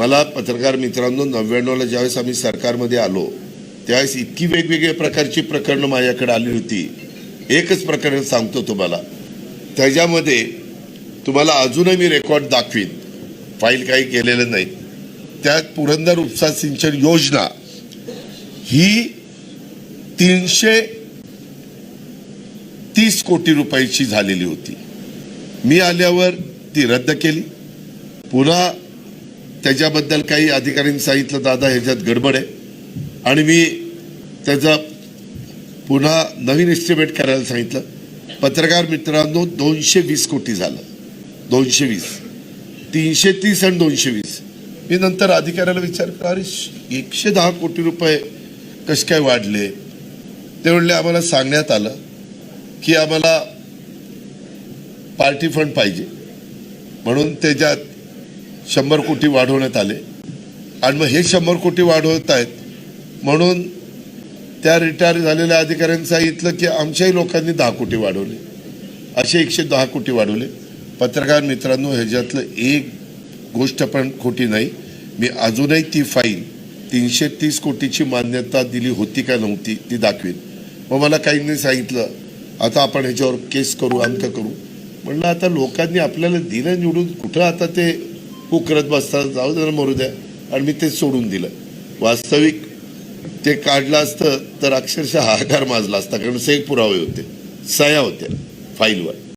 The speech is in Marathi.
मला पत्रकार मित्रांनो 99ला ज्यावेळेस आम्ही सरकारमध्ये आलो त्यावेळेस इतकी वेगवेगळ्या प्रकारची प्रकरणं माझ्याकडे आली होती. एकच प्रकरण सांगतो तुम्हाला, त्याच्यामध्ये तुम्हाला अजूनही मी रेकॉर्ड दाखवीन, फाईल काही केलेलं नाही. त्यात पुरंदर उपसा सिंचन योजना ही 330 कोटी रुपयाची झालेली होती. मी आल्यावर ती रद्द केली. पुन्हा त्याच्याबद्दल काही अधिकाऱ्यांनी सांगितलं दादा ह्याच्यात गडबड आहे आणि मी त्याचा पुन्हा नवीन एस्टिमेट करायला सांगितलं. पत्रकार मित्रांनो 220 कोटी झालं. 220, 330 आणि 220. मी नंतर अधिकाऱ्याला विचारलं अरे 110 कोटी रुपये कसे काय वाढले. ते म्हणले आम्हाला सांगण्यात आलं की आम्हाला पार्टी फंड पाहिजे म्हणून त्याच्यात 100 कोटी वाढवण्यात आले आणि मग हे 100 कोटी वाढवत आहेत म्हणून त्या रिटायर झालेल्या अधिकाऱ्यांनी सांगितलं की आमच्याही लोकांनी 10 कोटी वाढवले. असे 110 कोटी वाढवले. पत्रकार मित्रांनो ह्याच्यातलं एक गोष्ट पण खोटी नाही. मी अजूनही ती फाईल 330 कोटीची मान्यता दिली होती का नव्हती ती दाखवीन. मग मला काहींनी सांगितलं आता आपण ह्याच्यावर केस करू, अंक करू. म्हणलं आता लोकांनी आपल्याला दिलं निवडून, कुठं आता ते करत बसतात, जाऊ दे मरू द्या. आणि मी ते सोडून दिलं. वास्तविक ते काढलं असतं तर अक्षरशः हाहाकार माजला असता, कारण सगळे पुरावे होते, सह्या होत्या फाईलवर.